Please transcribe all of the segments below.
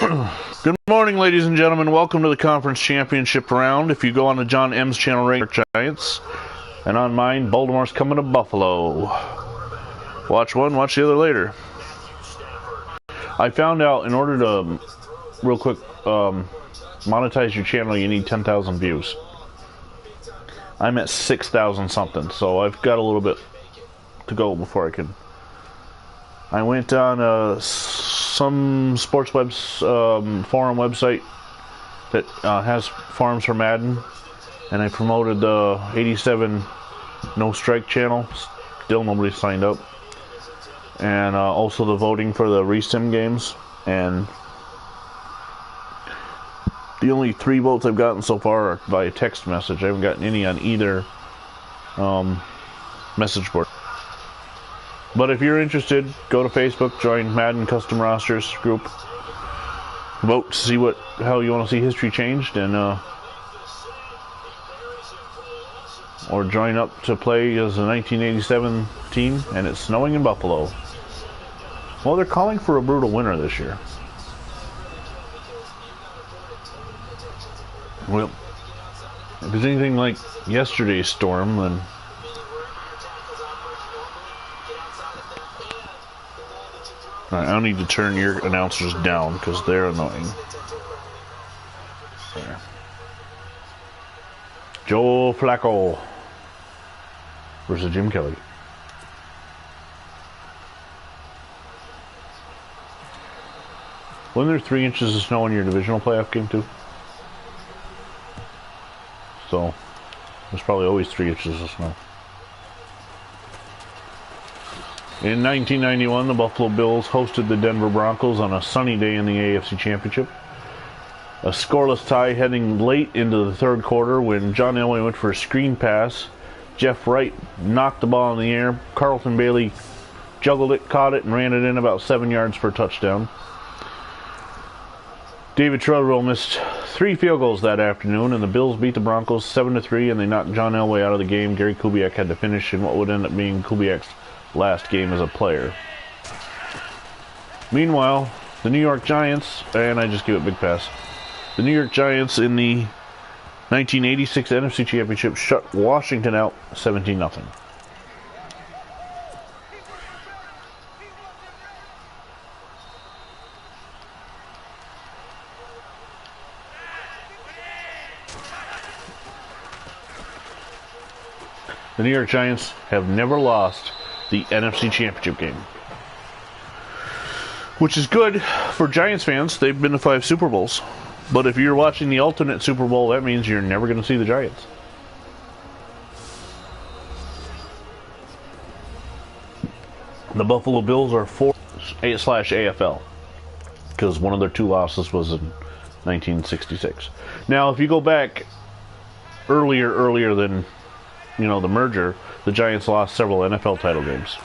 Good morning, ladies and gentlemen. Welcome to the conference championship round. If you go on to John M's channel, Giants, and on mine, Baltimore's coming to Buffalo. Watch one, watch the other later. I found out in order to, real quick, monetize your channel, you need 10,000 views. I'm at 6,000 something, so I've got a little bit to go before I can. I went on some sports forum website that has forums for Madden, and I promoted the 87 No Strike channel. Still nobody signed up. And also the voting for the resim games, and the only 3 votes I've gotten so far are by text message. I haven't gotten any on either message board. But if you're interested, go to Facebook, join Madden Custom Rosters group, vote to see how you want to see history changed, and or join up to play as a 1987 team, and it's snowing in Buffalo. Well, they're calling for a brutal winter this year. Well, if it's anything like yesterday's storm, then I don't need to turn your announcers down because they're annoying. There. Joe Flacco versus Jim Kelly. Wasn't there 3 inches of snow in your divisional playoff game too? So there's probably always 3 inches of snow. In 1991, the Buffalo Bills hosted the Denver Broncos on a sunny day in the AFC Championship. A scoreless tie heading late into the third quarter when John Elway went for a screen pass. Jeff Wright knocked the ball in the air. Carlton Bailey juggled it, caught it, and ran it in about 7 yards for a touchdown. David Treadwell missed 3 field goals that afternoon, and the Bills beat the Broncos 7-3, and they knocked John Elway out of the game. Gary Kubiak had to finish in what would end up being Kubiak's last game as a player. Meanwhile, the New York Giants, and I just gave it a big pass. The New York Giants in the 1986 NFC Championship shut Washington out 17-0. The New York Giants have never lost the NFC Championship game, which is good for Giants fans. They've been to 5 Super Bowls, but if you're watching the alternate Super Bowl, that means you're never going to see the Giants. The Buffalo Bills are 4/AFL because one of their 2 losses was in 1966. Now, if you go back earlier than the merger, the Giants lost several NFL title games.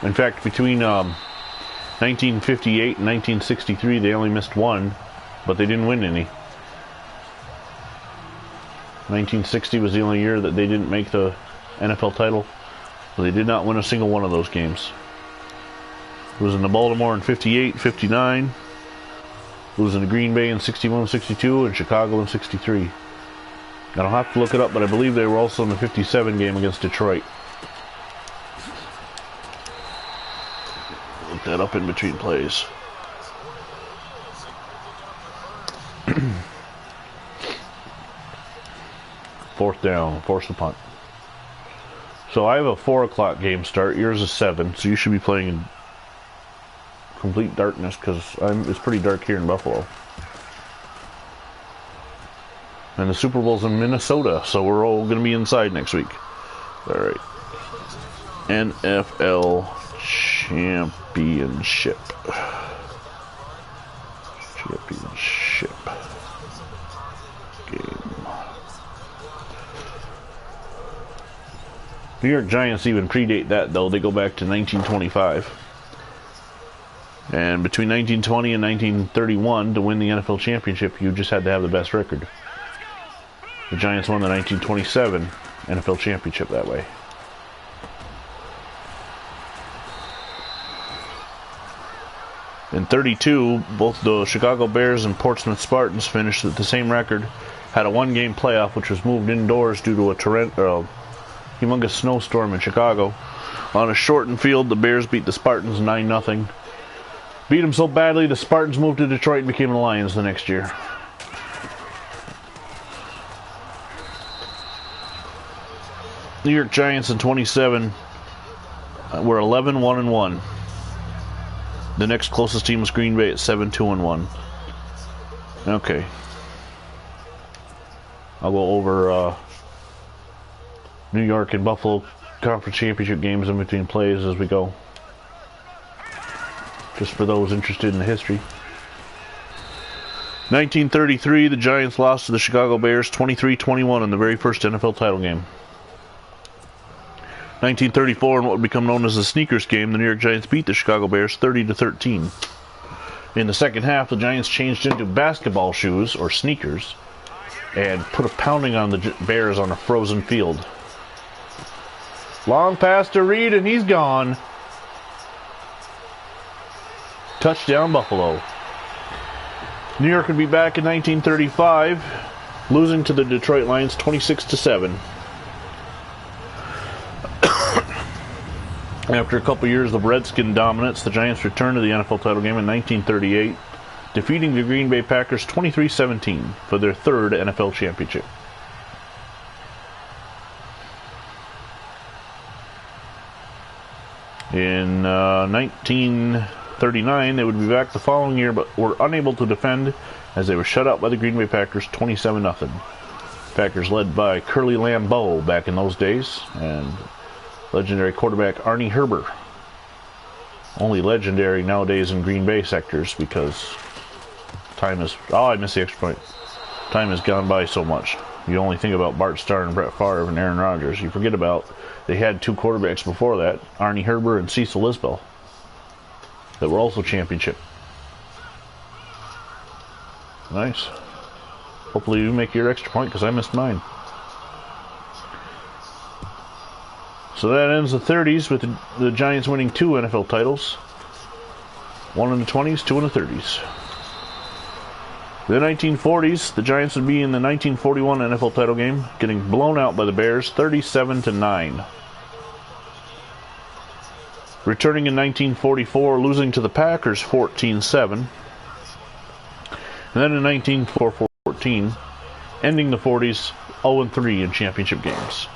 In fact, between 1958 and 1963, they only missed 1, but they didn't win any. 1960 was the only year that they didn't make the NFL title, so they did not win a single one of those games. It was in the Baltimore in 58, 59. It was in the Green Bay in 61, 62, and Chicago in 63. I'll have to look it up, but I believe they were also in the 57 game against Detroit. Look that up in between plays. Fourth down, force the punt. So I have a 4 o'clock game start. Yours is 7, so you should be playing in complete darkness because it's pretty dark here in Buffalo. And the Super Bowl's in Minnesota, so we're all going to be inside next week. All right. NFL Championship. Game. New York Giants even predate that, though. They go back to 1925. And between 1920 and 1931, to win the NFL Championship, you just had to have the best record. The Giants won the 1927 NFL Championship that way. In 32, both the Chicago Bears and Portsmouth Spartans finished at the same record, had a one-game playoff which was moved indoors due to a humongous snowstorm in Chicago. On a shortened field, the Bears beat the Spartans 9-0. Beat them so badly, the Spartans moved to Detroit and became the Lions the next year. New York Giants in 27 were 11-1-1. The next closest team was Green Bay at 7-2-1. Okay. I'll go over New York and Buffalo Conference Championship games in between plays as we go. Just for those interested in the history. 1933, the Giants lost to the Chicago Bears 23-21 in the very first NFL title game. 1934, in what would become known as the Sneakers game, the New York Giants beat the Chicago Bears 30-13. In the second half, the Giants changed into basketball shoes, or sneakers, and put a pounding on the Bears on a frozen field. Long pass to Reed, and he's gone. Touchdown, Buffalo. New York would be back in 1935, losing to the Detroit Lions 26-7. After a couple years of Redskin dominance, the Giants returned to the NFL title game in 1938, defeating the Green Bay Packers 23-17 for their third NFL championship. In 1939, they would be back the following year, but were unable to defend as they were shut out by the Green Bay Packers 27-0. Packers led by Curly Lambeau back in those days, and legendary quarterback Arnie Herber. Only legendary nowadays in Green Bay sectors because time is... Oh, I missed the extra point. Time has gone by so much. You only think about Bart Starr and Brett Favre and Aaron Rodgers. You forget about they had two quarterbacks before that, Arnie Herber and Cecil Isbell, that were also championship. Nice. Hopefully you make your extra point because I missed mine. So that ends the 30s with the Giants winning 2 NFL titles. 1 in the 20s, 2 in the 30s. The 1940s, the Giants would be in the 1941 NFL title game, getting blown out by the Bears 37-9. Returning in 1944, losing to the Packers 14-7. And then in 1914, ending the 40s 0-3 in championship games.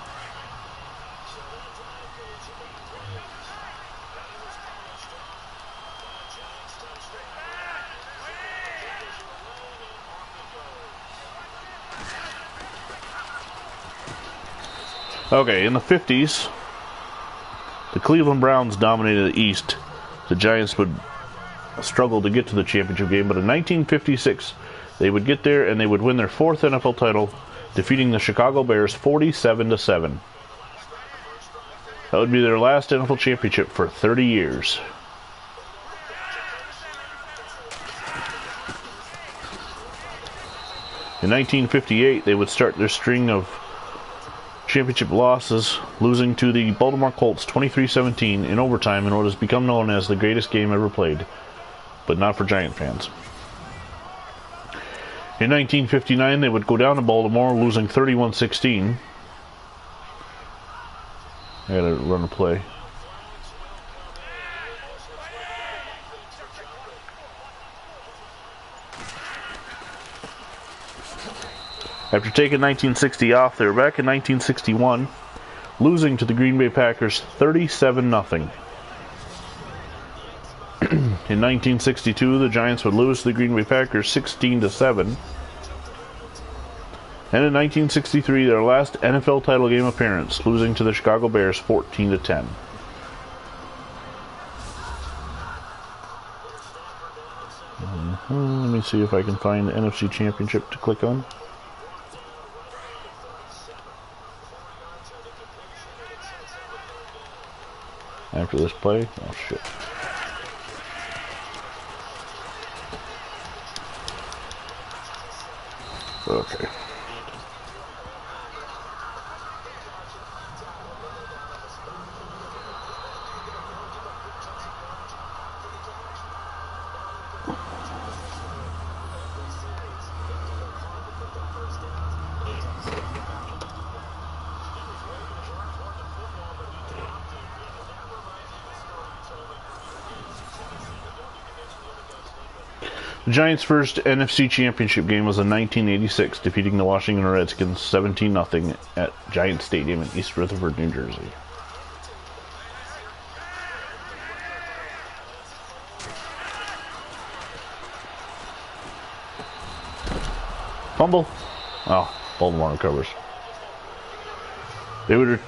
Okay, in the 50s, the Cleveland Browns dominated the East. The Giants would struggle to get to the championship game, but in 1956, they would get there and they would win their 4th NFL title, defeating the Chicago Bears 47-7. That would be their last NFL championship for 30 years. In 1958, they would start their string of championship losses, losing to the Baltimore Colts 23-17 in overtime in what has become known as the greatest game ever played, but not for Giant fans. In 1959, they would go down to Baltimore, losing 31-16. I gotta run a play. After taking 1960 off, they were back in 1961, losing to the Green Bay Packers 37-0. In 1962, the Giants would lose to the Green Bay Packers 16-7. And in 1963, their last NFL title game appearance, losing to the Chicago Bears 14-10. Let me see if I can find the NFC Championship to click on. After this play, oh shit. Okay. The Giants' first NFC Championship game was in 1986, defeating the Washington Redskins 17-0 at Giant Stadium in East Rutherford, New Jersey. Fumble. Oh, Baltimore recovers. They would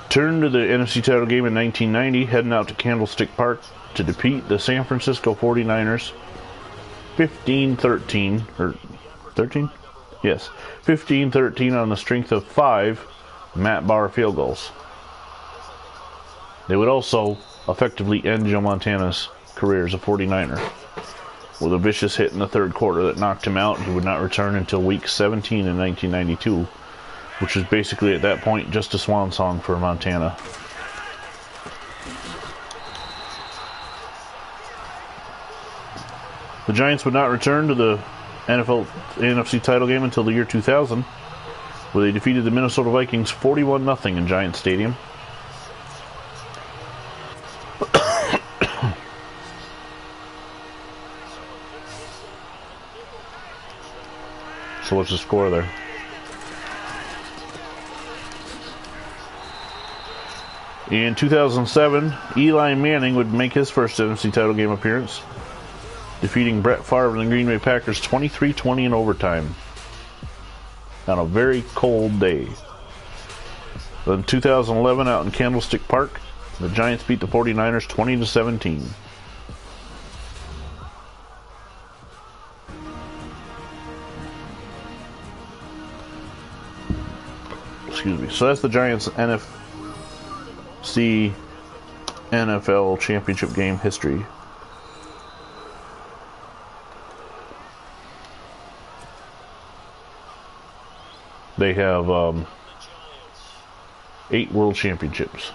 return to the NFC title game in 1990, heading out to Candlestick Park to defeat the San Francisco 49ers 15-13, or 13? Yes, 15-13 on the strength of 5 Matt Barr field goals. They would also effectively end Joe Montana's career as a 49er with a vicious hit in the third quarter that knocked him out. He would not return until week 17 in 1992, which was basically at that point just a swan song for Montana. The Giants would not return to the NFC title game until the year 2000, where they defeated the Minnesota Vikings 41-0 in Giant Stadium. So what's the score there? In 2007, Eli Manning would make his first NFC title game appearance, defeating Brett Favre and the Green Bay Packers 23-20 in overtime on a very cold day. Then 2011, out in Candlestick Park, the Giants beat the 49ers 20-17. Excuse me. So that's the Giants' NFC NFL championship game history. They have 8 world championships.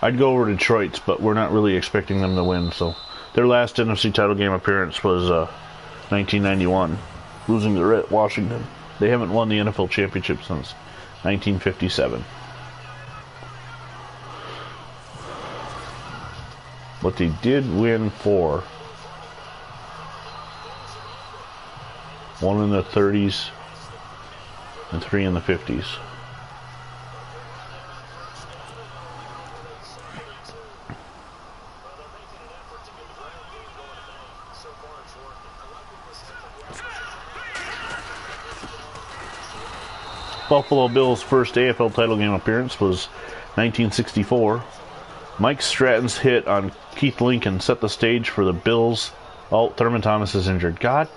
I'd go over Detroit's, but we're not really expecting them to win. So their last NFC title game appearance was 1991, losing to Washington. They haven't won the NFL championship since 1957. But they did win 4. 1 in the 30s and 3 in the 50s. Buffalo Bills' first AFL title game appearance was 1964. Mike Stratton's hit on Keith Lincoln set the stage for the Bills. Oh, Thurman Thomas is injured. God.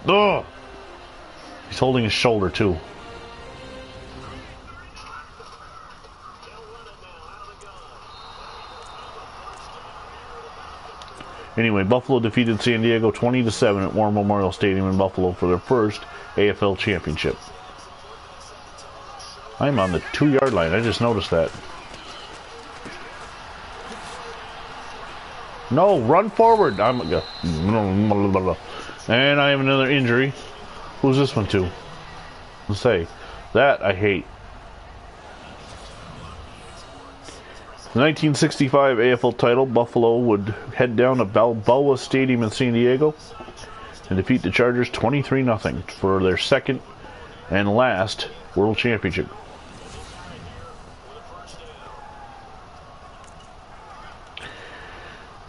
Ugh. He's holding his shoulder, too. Anyway, Buffalo defeated San Diego 20-7 at War Memorial Stadium in Buffalo for their first AFL championship. I'm on the 2-yard line. I just noticed that. No, run forward. And I have another injury. Who's this one to? Let's say that I hate. The 1965 AFL title, Buffalo would head down to Balboa Stadium in San Diego and defeat the Chargers 23-0 for their second and last World Championship.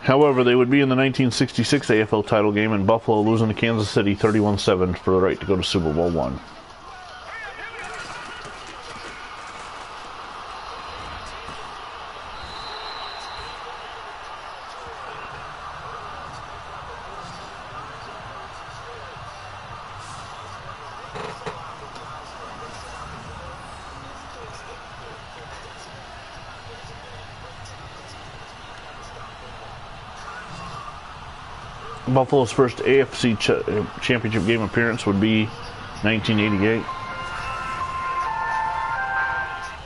However, they would be in the 1966 AFL title game in Buffalo, losing to Kansas City 31-7 for the right to go to Super Bowl I. Buffalo's first AFC championship game appearance would be 1988,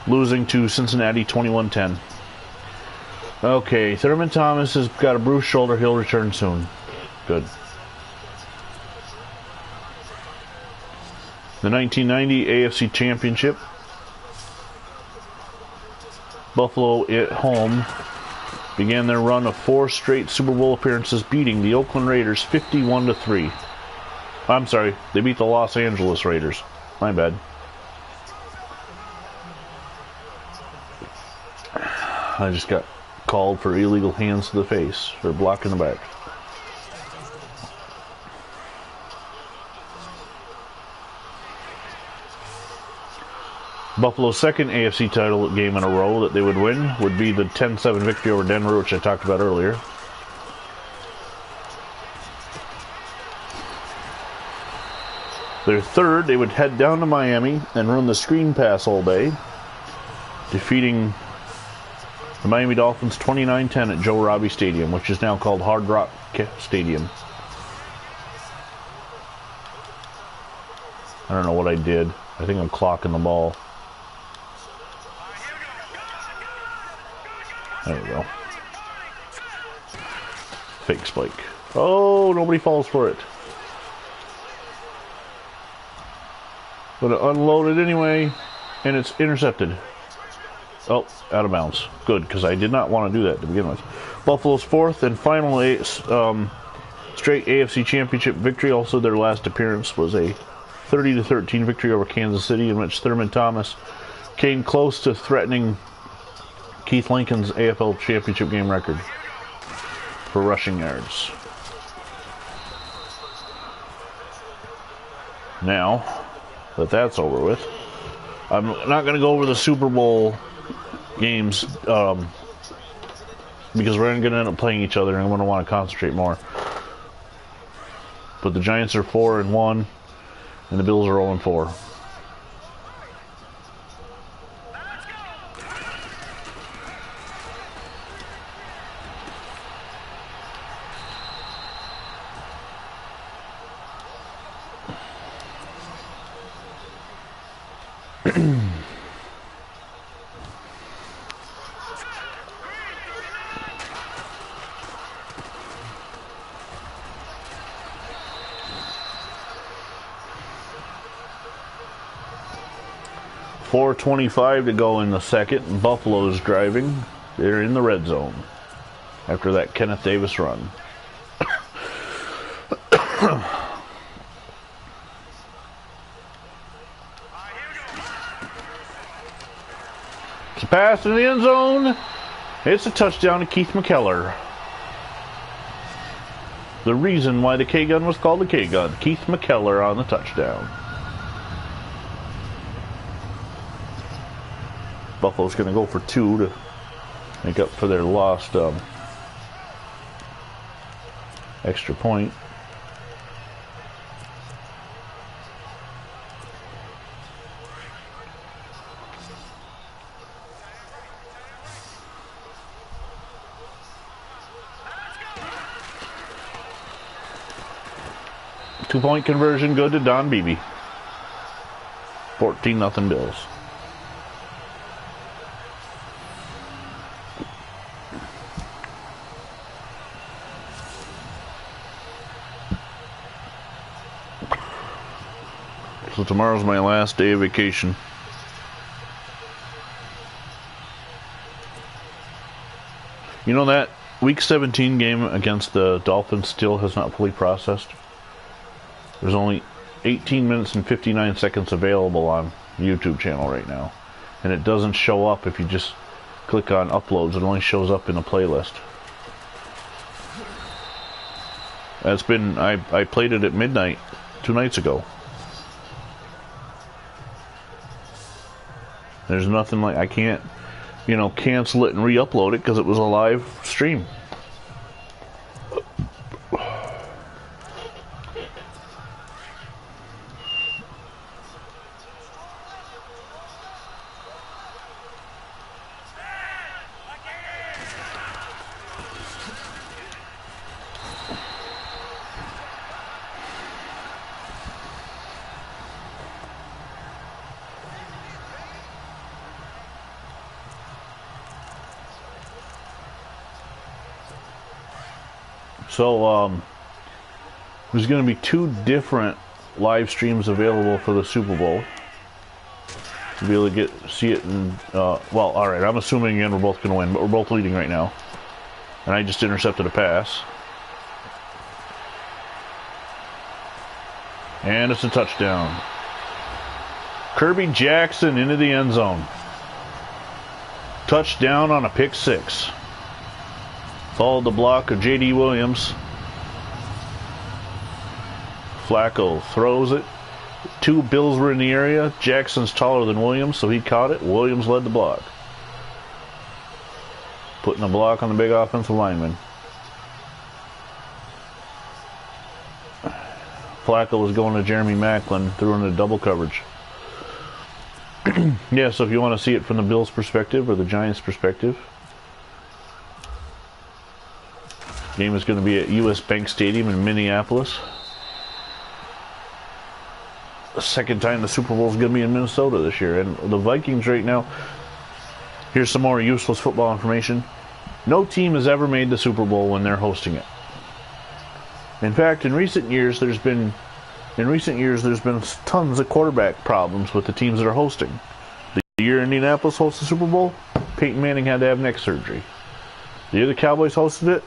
losing to Cincinnati 21-10. Okay, Thurman Thomas has got a bruised shoulder. He'll return soon. Good. The 1990 AFC championship Buffalo at home began their run of 4 straight Super Bowl appearances, beating the Oakland Raiders 51-3. I'm sorry, they beat the Los Angeles Raiders. My bad. I just got called for illegal hands to the face for blocking the back. Buffalo's second AFC title game in a row that they would win would be the 10-7 victory over Denver, which I talked about earlier. Their third, they would head down to Miami and run the screen pass all day, defeating the Miami Dolphins 29-10 at Joe Robbie Stadium, which is now called Hard Rock Stadium. I don't know what I did. I think I'm clocking the ball. There we go. Fake spike. Oh, nobody falls for it. But it unloaded anyway, and it's intercepted. Oh, out of bounds. Good, because I did not want to do that to begin with. Buffalo's fourth and final straight AFC Championship victory. Also, their last appearance was a 30-13 victory over Kansas City, in which Thurman Thomas came close to threatening Keith Lincoln's AFL Championship game record for rushing yards. Now that that's over with, I'm not going to go over the Super Bowl games because we're going to end up playing each other and I'm going to want to concentrate more. But the Giants are 4-1 and the Bills are 0-4. .425 to go in the second. Buffalo's driving. They're in the red zone after that Kenneth Davis run. It's a pass in the end zone. It's a touchdown to Keith McKellar. The reason why the K-Gun was called the K-Gun. Keith McKellar on the touchdown. Buffalo's going to go for 2 to make up for their lost extra point. Two-point conversion good to Don Beebe. 14-0 Bills. So tomorrow's my last day of vacation. You know that Week 17 game against the Dolphins still has not fully processed. There's only 18 minutes and 59 seconds available on the YouTube channel right now. And it doesn't show up if you just click on uploads. It only shows up in the playlist. That's been, I played it at midnight 2 nights ago. There's nothing like, I can't, cancel it and re-upload it because it was a live stream. So, there's going to be 2 different live streams available for the Super Bowl. to be able to see it. And well, all right. I'm assuming again we're both going to win, but we're both leading right now. And I just intercepted a pass. And it's a touchdown. Kirby Jackson into the end zone. Touchdown on a pick six. Followed the block of J.D. Williams. Flacco throws it. Two Bills were in the area. Jackson's taller than Williams, so he caught it. Williams led the block. Putting a block on the big offensive lineman. Flacco was going to Jeremy Maclin, threw into double coverage. Yeah, so if you want to see it from the Bills' perspective or the Giants' perspective, game is going to be at US Bank Stadium in Minneapolis. The second time the Super Bowl is going to be in Minnesota this year. And the Vikings right now, here's some more useless football information. No team has ever made the Super Bowl when they're hosting it. In fact, in recent years, there's been tons of quarterback problems with the teams that are hosting. The year Indianapolis hosted the Super Bowl, Peyton Manning had to have neck surgery. The year the Cowboys hosted it,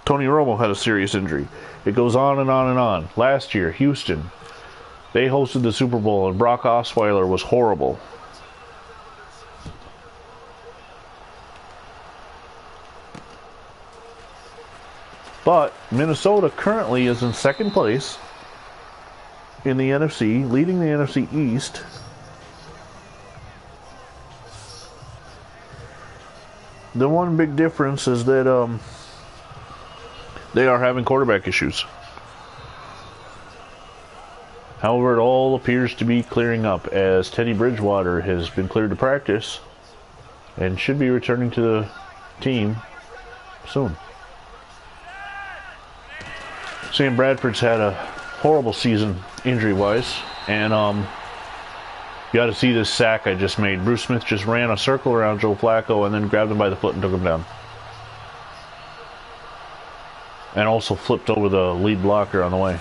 Tony Romo had a serious injury. It goes on and on and on. Last year, Houston, they hosted the Super Bowl, and Brock Osweiler was horrible. But Minnesota currently is in second place in the NFC, leading the NFC East. The one big difference is that they are having quarterback issues. However, it all appears to be clearing up as Teddy Bridgewater has been cleared to practice and should be returning to the team soon. Sam Bradford's had a horrible season injury-wise, and you got to see this sack I just made. Bruce Smith just ran a circle around Joe Flacco and then grabbed him by the foot and took him down. And also flipped over the lead blocker on the way.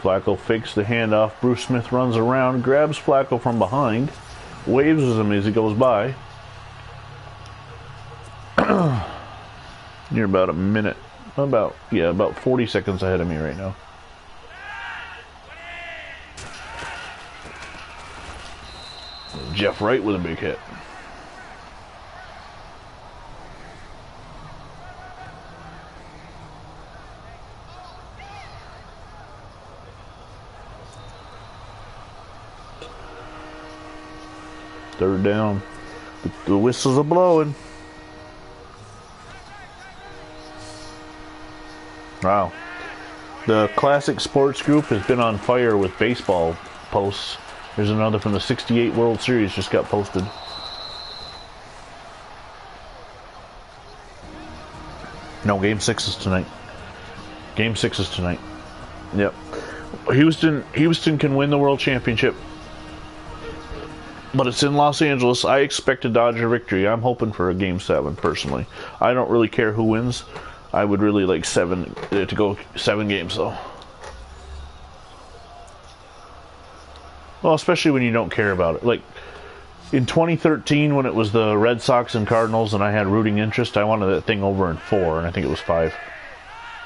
Flacco fakes the handoff. Bruce Smith runs around, grabs Flacco from behind, waves him as he goes by. You're about a minute, about 40 seconds ahead of me right now. Jeff Wright with a big hit. Third down. The whistles are blowing. Wow. The Classic Sports Group has been on fire with baseball posts. There's another from the '68 World Series just got posted. No, Game 6 is tonight. Game 6 is tonight. Yep. Houston can win the World Championship. But it's in Los Angeles. I expect a Dodger victory. I'm hoping for a Game 7, personally. I don't really care who wins. I would really like to go 7 games, though. Well, especially when you don't care about it. Like, in 2013, when it was the Red Sox and Cardinals, and I had rooting interest, I wanted that thing over in 4, and I think it was 5.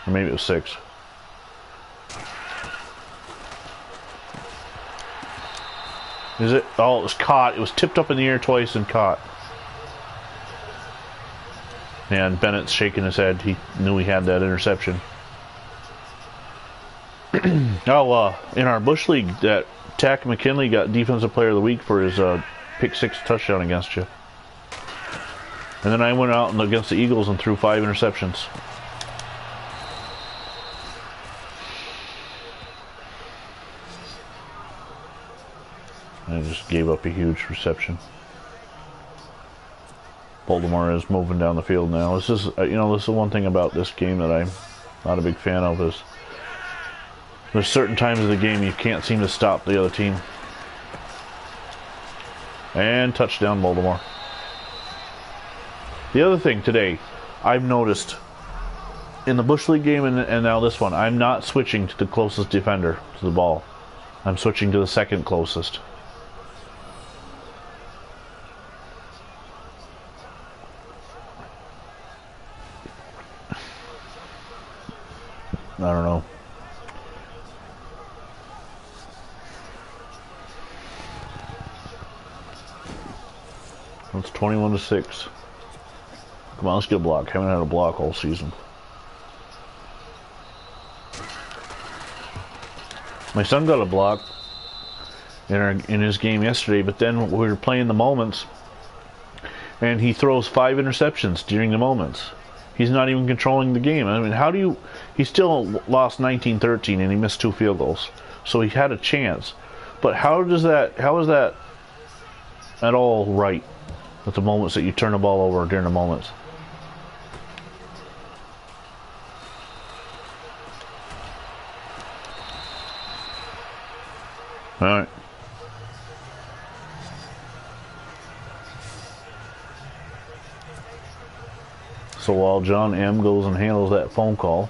Or maybe it was 6. Is it? Oh, it was caught. It was tipped up in the air twice and caught. And Bennett's shaking his head. He knew he had that interception. Oh, in our Bush League, that Tack McKinley got Defensive Player of the Week for his pick 6 touchdown against you. And then I went out against the Eagles and threw 5 interceptions. I just gave up a huge reception. Baltimore is moving down the field now. This is, this is one thing about this game that I'm not a big fan of, is there's certain times of the game you can't seem to stop the other team. And touchdown, Baltimore. The other thing today, I've noticed in the Bush League game and now this one, I'm not switching to the closest defender to the ball. I'm switching to the second closest. I don't know. It's 21-6. Come on, let's get a block. Haven't had a block all season. My son got a block in his game yesterday, but then we were playing the moments, and he throws 5 interceptions during the moments. He's not even controlling the game. I mean, how do you... He still lost 19-13, and he missed 2 field goals. So he had a chance. But how is that at all right with the moments that you turn the ball over during the moments? Alright. So while John M. goes and handles that phone call,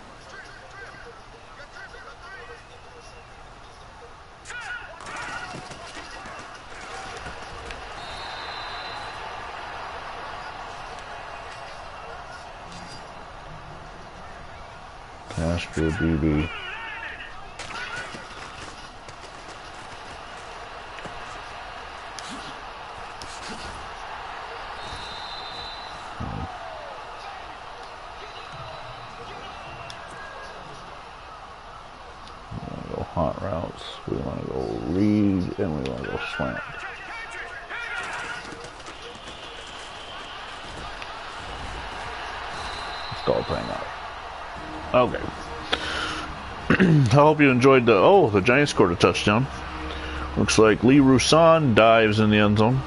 Astro BB. Hot routes, we want to go read, and we want to go slant. Let's call timeout. Okay. I hope you enjoyed the Giants scored a touchdown. Looks like Lee Roussan dives in the end zone.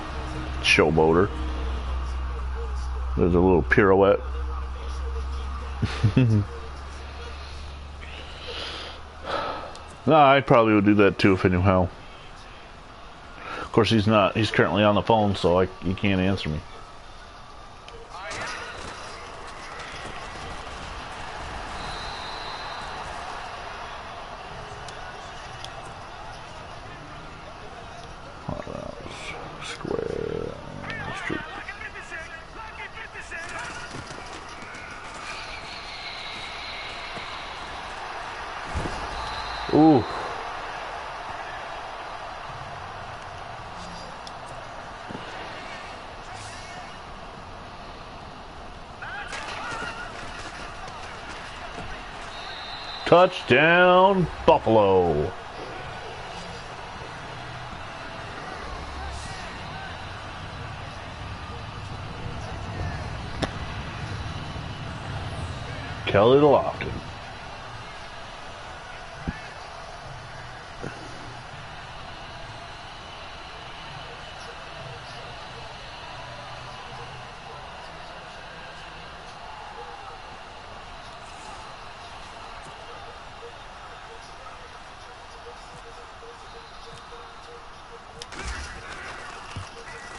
Showboater. There's a little pirouette. I probably would do that too if I knew how. Of course, he's not. He's currently on the phone, so he can't answer me. Square. Street. Ooh. Touchdown, Buffalo. Kelly Lofton.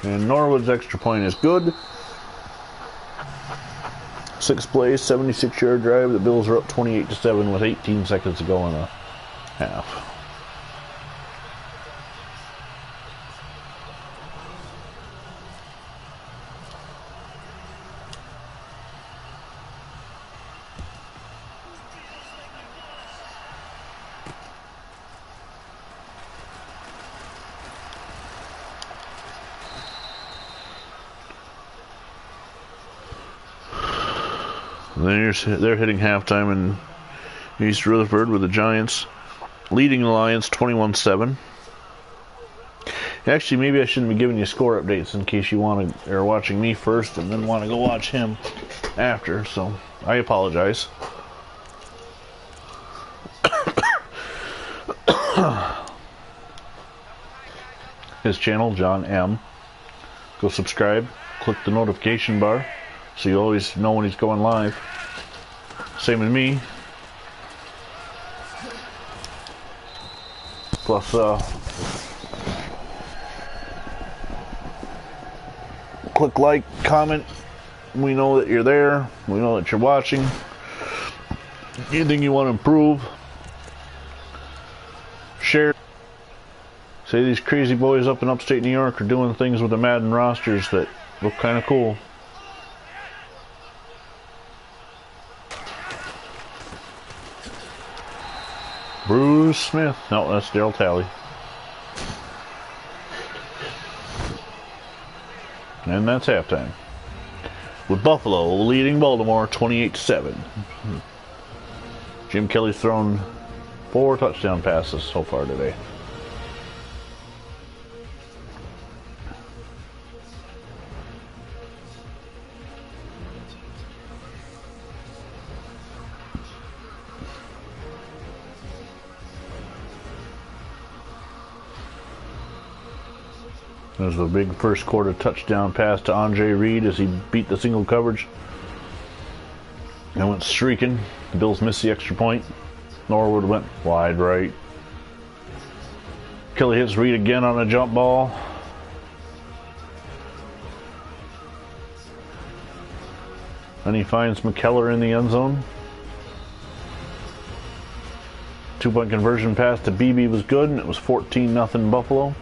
And Norwood's extra point is good. 6th play, 76-yard drive. The Bills are up 28-7 with 18 seconds to go in a half. They're hitting halftime in East Rutherford with the Giants leading the Lions 21-7. Actually, maybe I shouldn't be giving you score updates in case you are watching me first and then want to go watch him after. So I apologize. His channel, John M. Go subscribe. Click the notification bar so you always know when he's going live. Same as me. Plus, Click like, comment. We know that you're there. We know that you're watching. Anything you want to improve, share. Say these crazy boys up in upstate New York are doing things with the Madden rosters that look kind of cool. Bruce Smith. No, that's Daryl Talley. And that's halftime. With Buffalo leading Baltimore 28-7. Jim Kelly's thrown 4 touchdown passes so far today. There's a big first quarter touchdown pass to Andre Reed as he beat the single coverage and went streaking. The Bills missed the extra point. Norwood went wide right. Kelly hits Reed again on a jump ball. And he finds McKellar in the end zone. 2-point conversion pass to Beebe was good, and it was 14-0 Buffalo.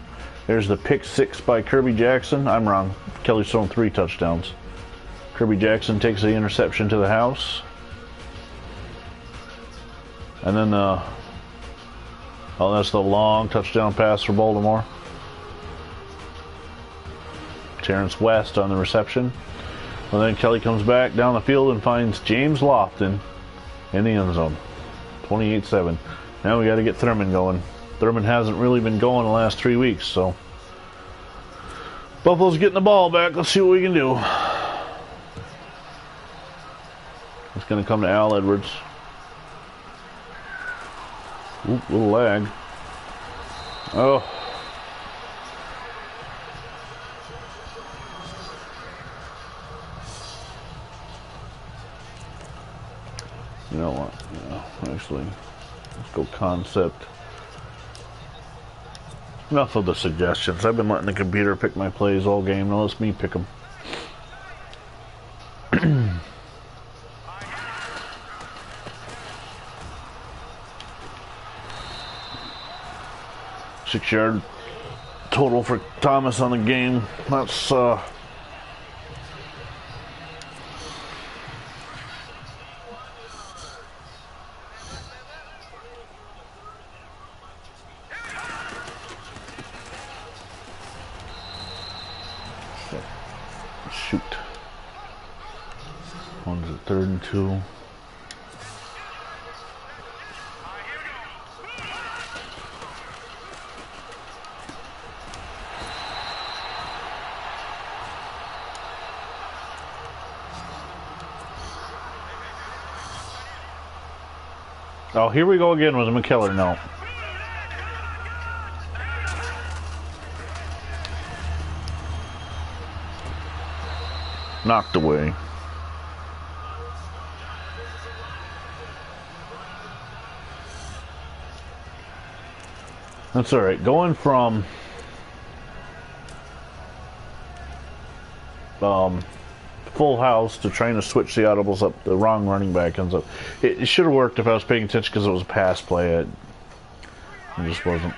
There's the pick 6 by Kirby Jackson. I'm wrong. Kelly's thrown 3 touchdowns. Kirby Jackson takes the interception to the house. And then that's the long touchdown pass for Baltimore. Terrence West on the reception. And then Kelly comes back down the field and finds James Lofton in the end zone. 28-7. Now we got to get Thurman going. Thurman hasn't really been going the last 3 weeks, so Buffalo's getting the ball back. Let's see what we can do. It's going to come to Al Edwards. Oop, little lag. Oh. You know what? Yeah, actually, let's go concept. Enough of the suggestions. I've been letting the computer pick my plays all game. Now let me pick them. 6-yard total for Thomas on the game. That's shoot. One's at 3rd and 2. Oh, here we go again with McKellar. No. Knocked away. That's all right. Going from full house to trying to switch the audibles up, the wrong running back ends up. It should have worked if I was paying attention because it was a pass play. It just wasn't.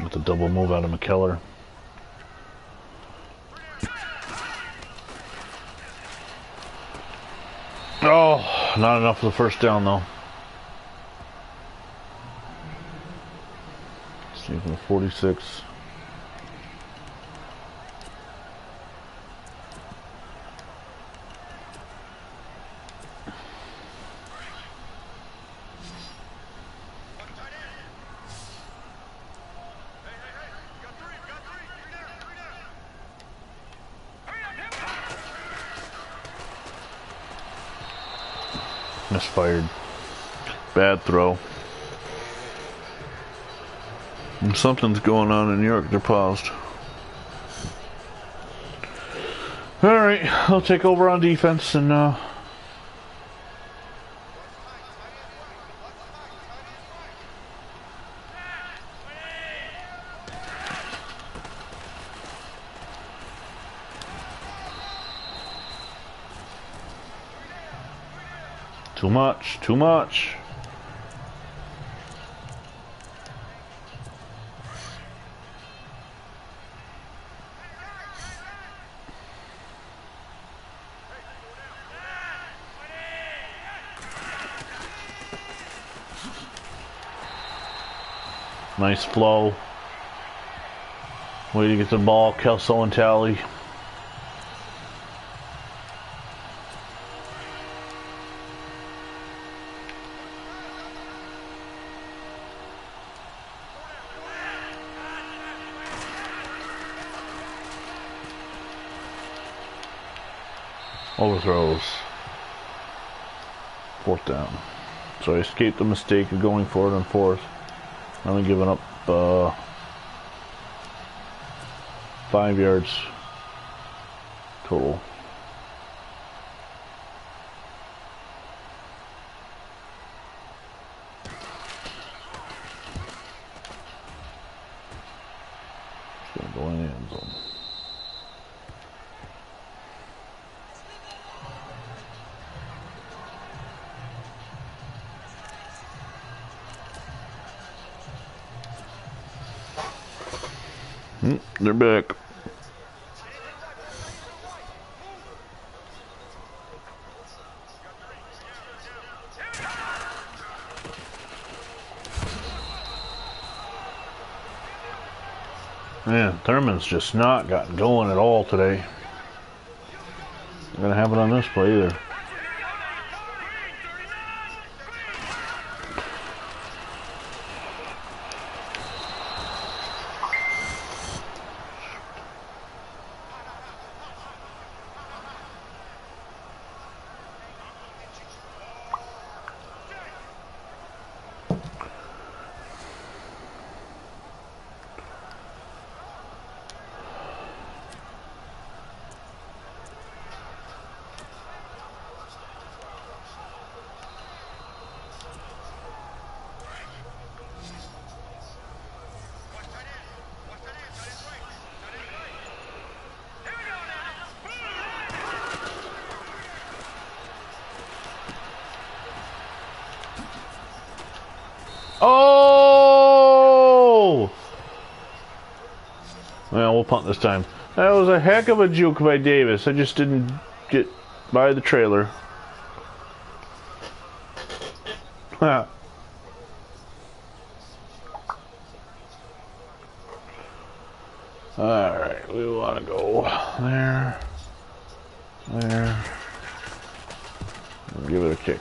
With the double move out of McKellar. Oh, not enough for the first down though. Let's see from the 46. Misfired. Bad throw. And something's going on in New York. They're paused. Alright, I'll take over on defense and too much, too much. Nice flow. Way to get the ball, Kelso and Tally. Overthrows. Fourth down. So I escaped the mistake of going for it on fourth. Only giving up 5 yards total. It's gonna go in the end zone. They're back. Man, Thurman's just not gotten going at all today. Not gonna have it on this play either. Oh! Well, we'll punt this time. That was a heck of a juke by Davis. I just didn't get by the trailer. Ha. Alright, we want to go there. There. Give it a kick.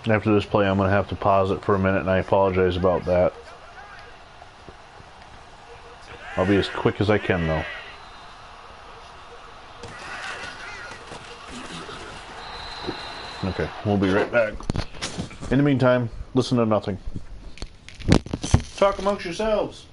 After this play, I'm going to have to pause it for a minute, and I apologize about that. I'll be as quick as I can, though. Okay, we'll be right back. In the meantime, listen to nothing. Talk amongst yourselves.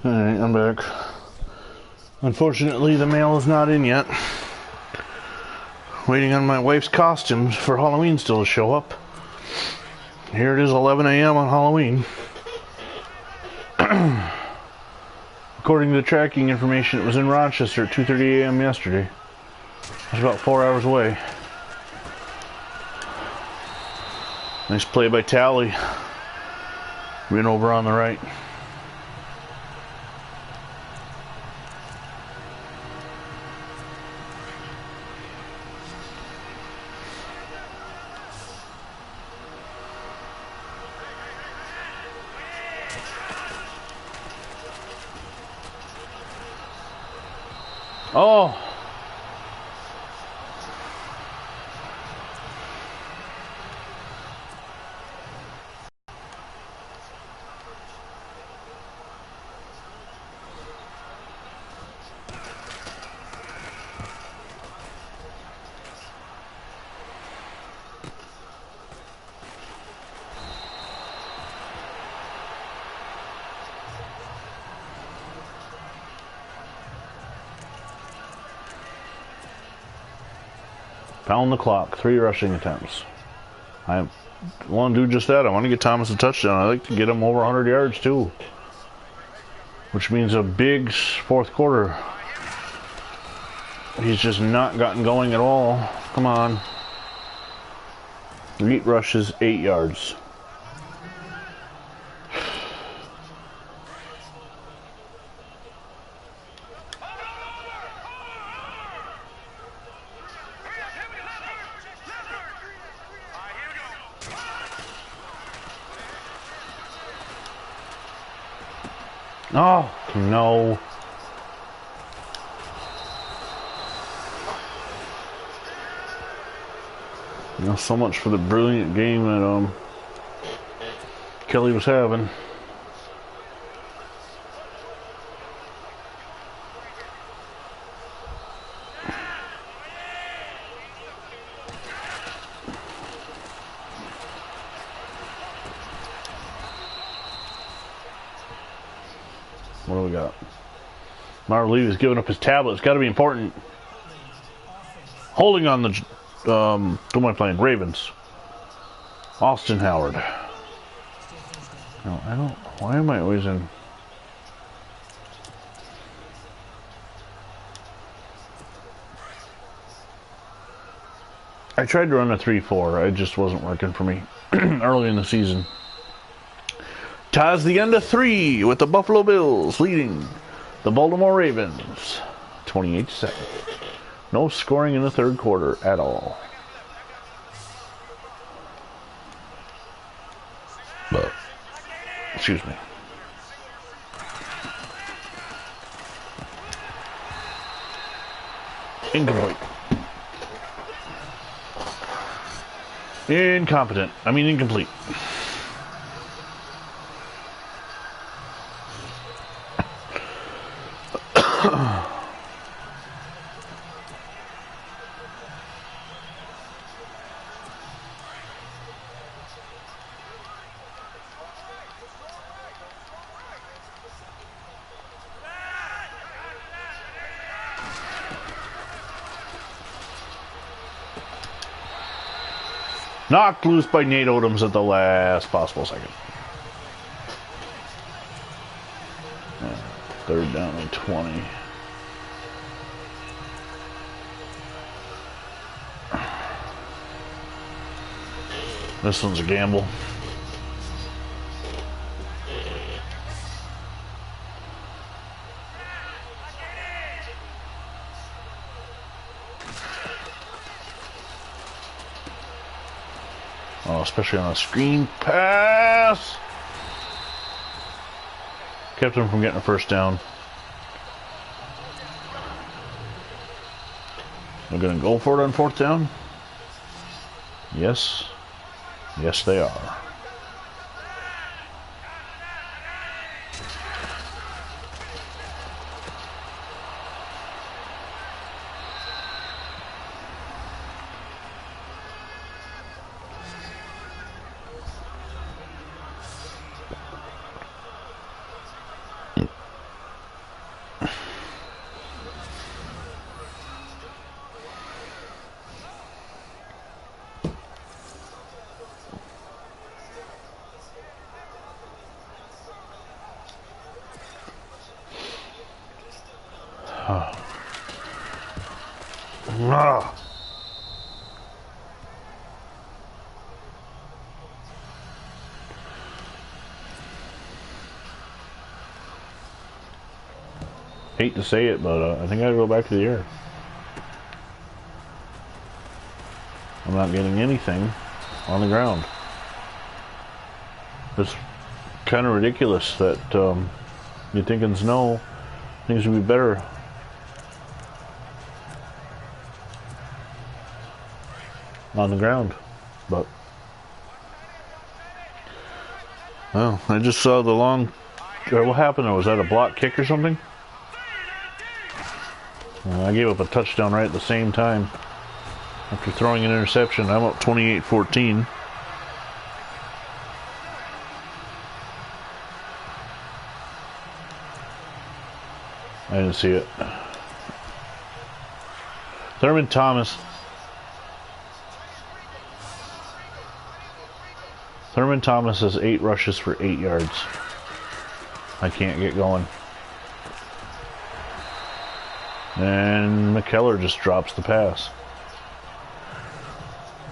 Alright, I'm back. Unfortunately, the mail is not in yet. Waiting on my wife's costumes for Halloween still to show up. Here it is, 11 a.m. on Halloween. According to the tracking information, it was in Rochester at 2:30 a.m. yesterday. It's about 4 hours away. Nice play by Tally. Win over on the right. Oh! Pound the clock. 3 rushing attempts. I want to do just that. I want to get Thomas a touchdown. I like to get him over 100 yards too. Which means a big fourth quarter. He's just not gotten going at all. Come on. 8 rushes, 8 yards. Oh, no. You know, so much for the brilliant game that Kelly was having. What do we got? Marley is giving up his tablet. It's got to be important. Holding on the... who am I playing? Ravens. Austin Howard. No, I don't... Why am I always in... I tried to run a 3-4. It just wasn't working for me early in the season. Ties the end of 3 with the Buffalo Bills leading the Baltimore Ravens 28-7. No scoring in the third quarter at all. But, excuse me. Incomplete. Incompetent. I mean incomplete. Knocked loose by Nate Odoms at the last possible second. Third down and 20. This one's a gamble. Oh, especially on a screen pass. Kept him from getting a first down. They're going to go for it on 4th down? Yes. Yes, they are. Ah. Hate to say it, but I think I'd go back to the air. I'm not getting anything on the ground. It's kind of ridiculous that you're thinking snow, things would be better. On the ground, but well, I just saw the long. Or what happened there? Was that a block kick or something? I gave up a touchdown right at the same time after throwing an interception. I'm up 28-14. I didn't see it. Thurman Thomas. Thurman Thomas has 8 rushes for 8 yards. I can't get going. And McKellar just drops the pass.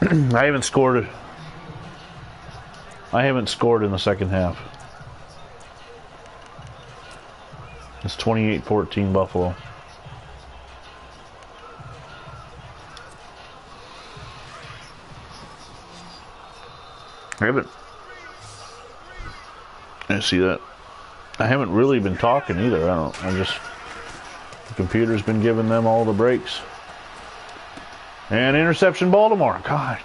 I haven't scored in the second half. It's 28-14 Buffalo. I see that. I haven't really been talking either. The computer's been giving them all the breaks. And interception Baltimore. God.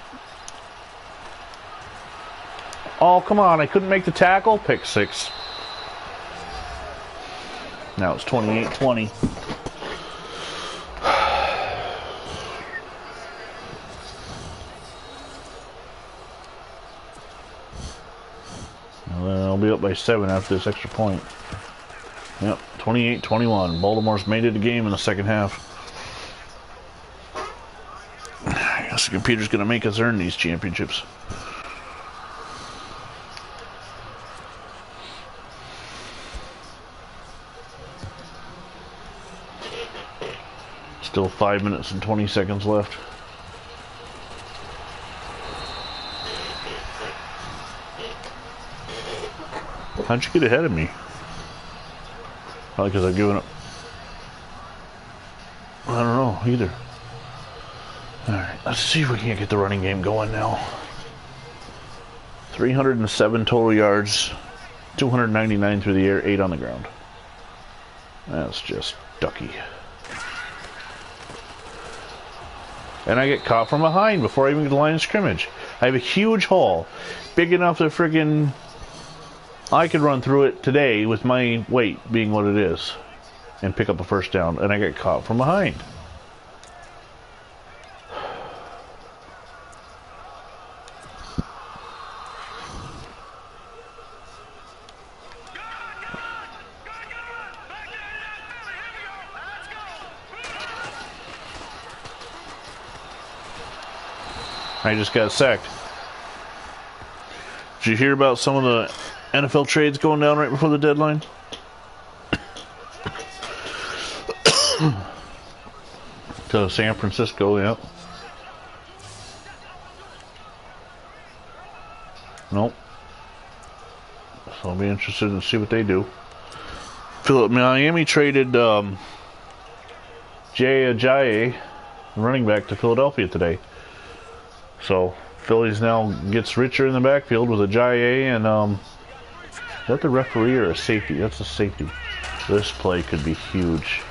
Oh, come on. I couldn't make the tackle. Pick 6. Now it's 28-20. I'll be up by 7 after this extra point. Yep, 28-21. Baltimore's made it a game in the second half. I guess the computer's going to make us earn these championships. Still 5 minutes and 20 seconds left. How'd you get ahead of me? Probably because I've given up. I don't know either. Alright, let's see if we can't get the running game going now. 307 total yards, 299 through the air, 8 on the ground. That's just ducky. And I get caught from behind before I even get the line of scrimmage. I have a huge hole, big enough to friggin' I could run through it today with my weight being what it is and pick up a first down, and I get caught from behind. I just got sacked. Did you hear about some of the NFL trades going down right before the deadline? To San Francisco, yeah. Nope. So I'll be interested to see what they do. Miami traded Jay Ajayi, running back, to Philadelphia today. So Phillies now gets richer in the backfield with Ajayi and is that the referee or a safety? That's a safety. This play could be huge.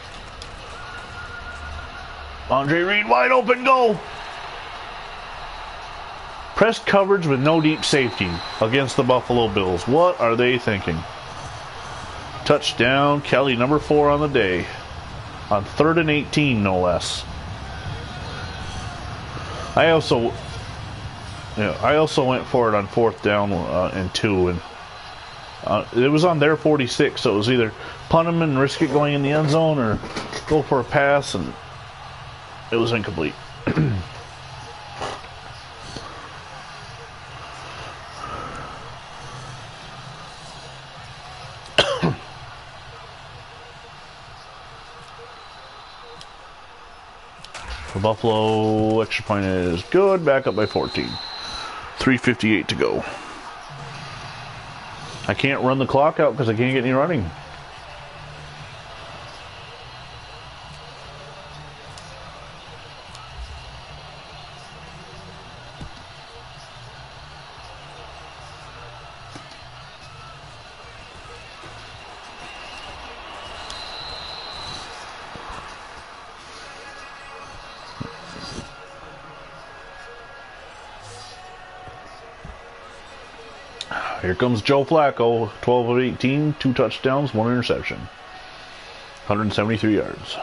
Andre Reed wide open, go! Pressed coverage with no deep safety against the Buffalo Bills. What are they thinking? Touchdown, Kelly, number 4 on the day. On 3rd and 18, no less. I also went for it on 4th down and 2, and it was on their 46, so it was either punt them and risk it going in the end zone or go for a pass, and it was incomplete. So Buffalo extra point is good. Back up by 14. 3:58 to go. I can't run the clock out because I can't get any running. Here comes Joe Flacco, 12 of 18, 2 touchdowns, 1 interception. 173 yards.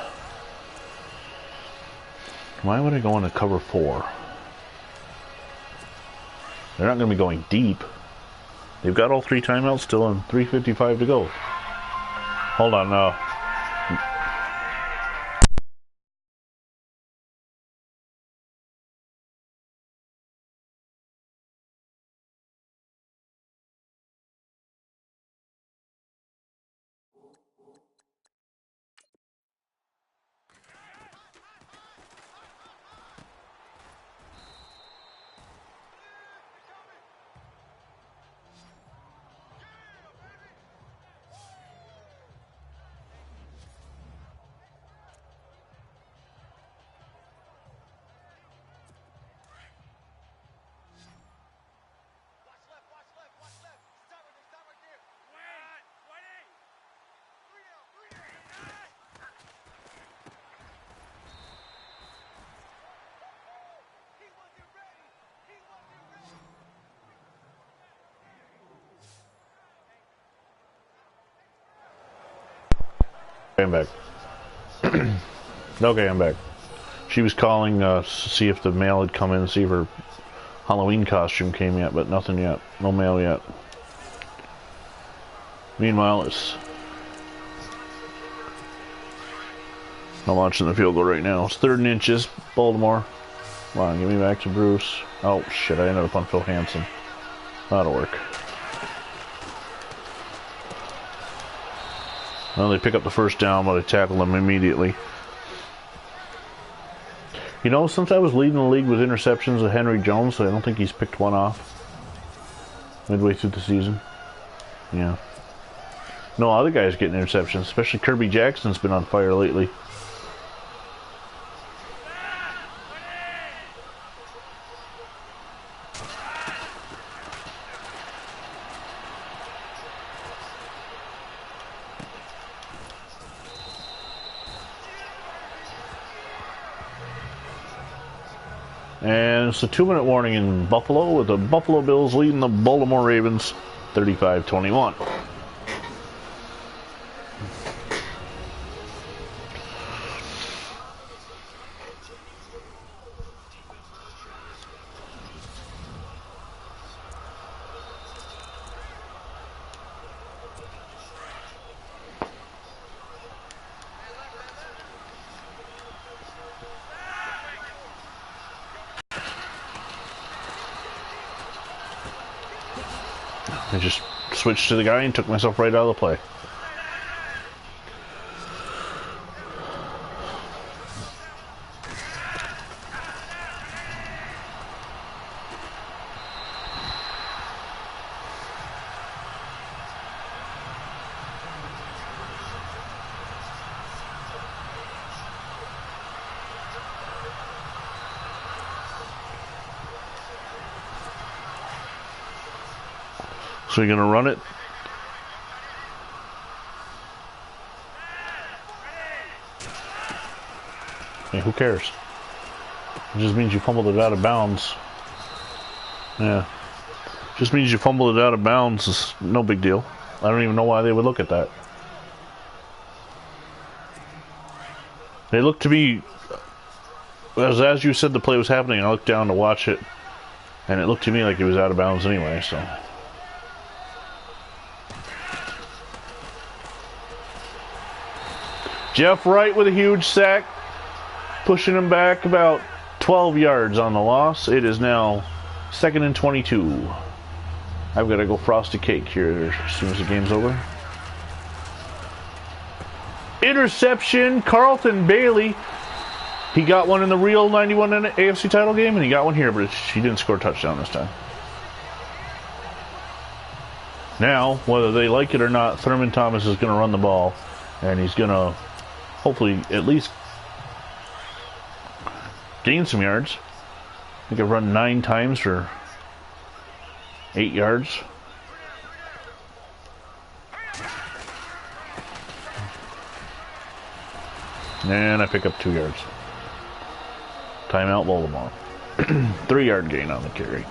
Why would I go into cover 4? They're not going to be going deep. They've got all 3 timeouts still and 3:55 to go. Hold on now. I'm back. Okay, I'm back. She was calling to see if the mail had come in, see if her Halloween costume came yet, but nothing yet. No mail yet. Meanwhile, it's not launching the field goal right now. It's 3rd and inches. Baltimore. Come on, give me back to Bruce. Oh, shit, I ended up on Phil Hansen. That'll work. Well, they pick up the first down, but I tackle them immediately. You know, since I was leading the league with interceptions of Henry Jones, I don't think he's picked one off midway through the season. Yeah. No, other guys getting interceptions, especially Kirby Jackson's been on fire lately. And it's a 2-minute warning in Buffalo, with the Buffalo Bills leading the Baltimore Ravens 35-21. I just switched to the guy and took myself right out of the play. So you're going to run it? Hey, who cares? It just means you fumbled it out of bounds. Yeah. Just means you fumbled it out of bounds. It's no big deal. I don't even know why they would look at that. They looked to me, as you said the play was happening, I looked down to watch it, and it looked to me like it was out of bounds anyway, so. Jeff Wright with a huge sack, pushing him back about 12 yards on the loss. It is now 2nd and 22. I've got to go frosty cake here as soon as the game's over. Interception, Carlton Bailey. He got one in the real 91 AFC title game, and he got one here, but he didn't score a touchdown this time. Now, whether they like it or not, Thurman Thomas is going to run the ball, and he's going to hopefully at least gain some yards. I think I've run 9 times for 8 yards. And I pick up 2 yards. Timeout, Baltimore. 3-yard gain on the carry.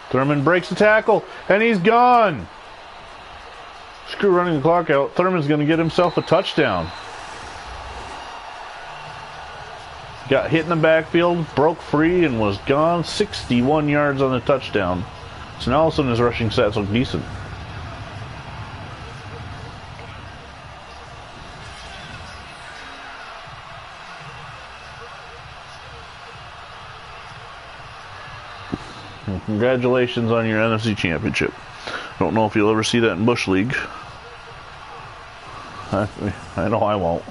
Thurman breaks the tackle, and he's gone. Screw running the clock out. Thurman's going to get himself a touchdown. Got hit in the backfield, broke free, and was gone. 61 yards on the touchdown. So now all of a sudden his rushing stats look decent. Well, congratulations on your NFC Championship. Don't know if you'll ever see that in Bush League. I know I won't.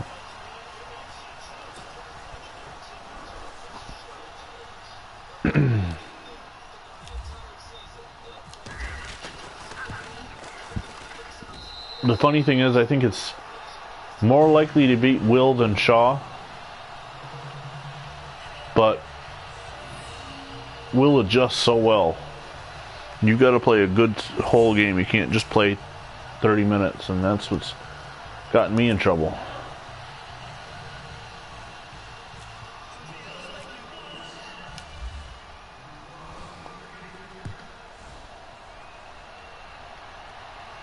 The funny thing is, I think it's more likely to beat Will than Shaw. But Will adjusts so well. You got to play a good whole game. You can't just play 30 minutes, and that's what's gotten me in trouble.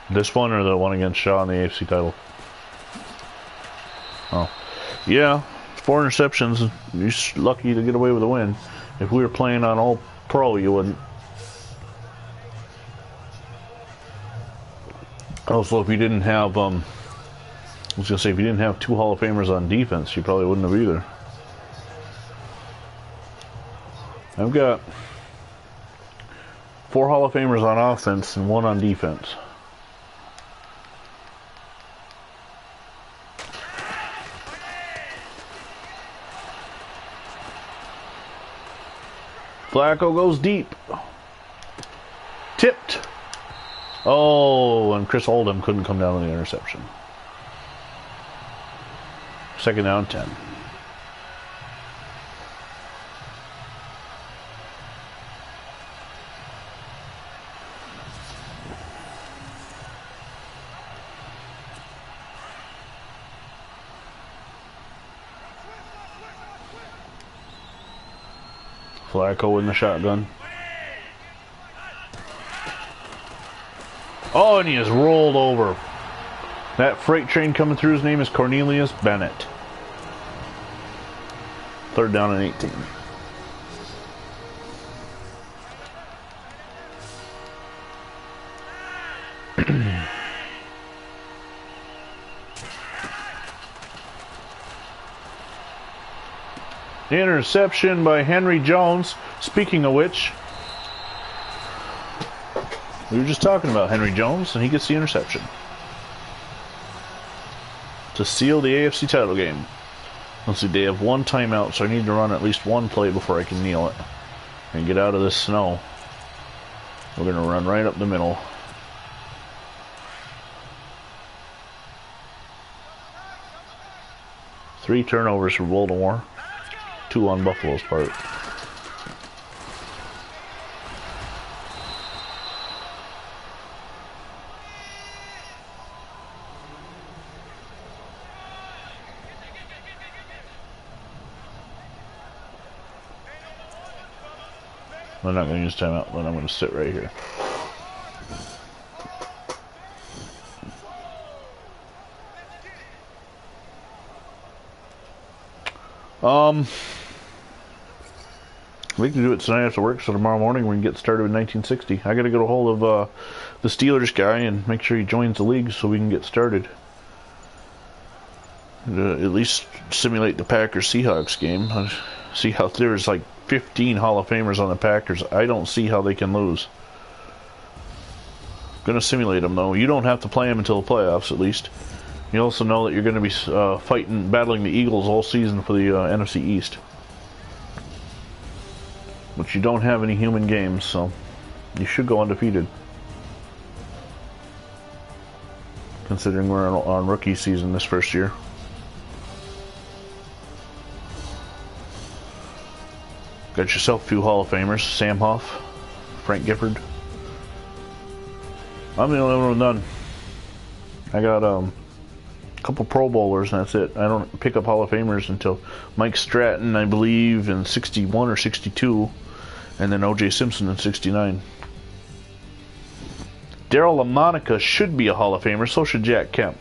This one or the one against Shaw in the AFC title? Oh, yeah, 4 interceptions. You're lucky to get away with a win. If we were playing on all pro, you wouldn't. Also, if you didn't have, I was gonna say, if you didn't have 2 Hall of Famers on defense, you probably wouldn't have either. I've got 4 Hall of Famers on offense and 1 on defense. Flacco goes deep. Tipped. Oh, and Chris Oldham couldn't come down with the interception. 2nd down, 10. Flacco in the shotgun. Oh, and he is rolled over. That freight train coming through, his name is Cornelius Bennett. 3rd down and 18. Interception by Henry Jones. Speaking of which, we were just talking about Henry Jones, and he gets the interception to seal the AFC title game. Let's see, they have 1 timeout, so I need to run at least 1 play before I can kneel it and get out of this snow. We're going to run right up the middle. Three turnovers for Baltimore. 2 on Buffalo's part. I'm not going to use timeout, but I'm going to sit right here. We can do it tonight after work, so tomorrow morning we can get started with 1960. I got to get a hold of the Steelers guy and make sure he joins the league so we can get started. At least simulate the Packers-Seahawks game. See how there's like 15 Hall of Famers on the Packers. I don't see how they can lose. Going to simulate them, though. You don't have to play them until the playoffs, at least. You also know that you're going to be battling the Eagles all season for the NFC East. But you don't have any human games, so you should go undefeated. Considering we're on rookie season this first year. Got yourself a few Hall of Famers. Sam Huff, Frank Gifford. I'm the only one done. I got a couple Pro Bowlers and that's it. I don't pick up Hall of Famers until Mike Stratton, I believe, in 61 or 62. And then O.J. Simpson in 69. Darryl LaMonica should be a Hall of Famer. So should Jack Kemp.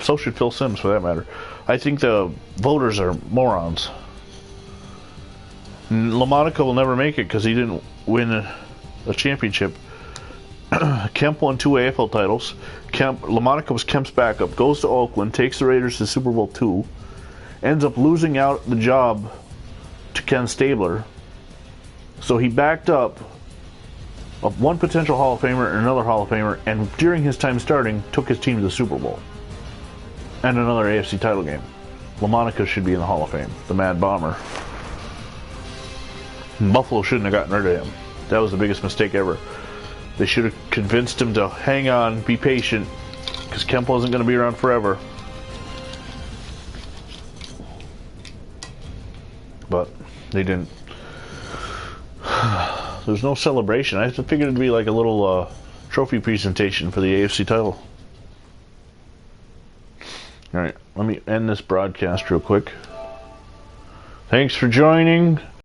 So should Phil Simms, for that matter. I think the voters are morons. LaMonica will never make it because he didn't win a championship. Kemp won 2 AFL titles. LaMonica was Kemp's backup. Goes to Oakland, takes the Raiders to Super Bowl II. Ends up losing out the job to Ken Stabler. So he backed up one potential Hall of Famer and another Hall of Famer, and during his time starting, took his team to the Super Bowl. And another AFC title game. LaMonica should be in the Hall of Fame. The Mad Bomber. Buffalo shouldn't have gotten rid of him. That was the biggest mistake ever. They should have convinced him to hang on, be patient, because Kemp wasn't going to be around forever. But they didn't. There's no celebration. I figured it'd be like a little trophy presentation for the AFC title. Alright, let me end this broadcast real quick. Thanks for joining.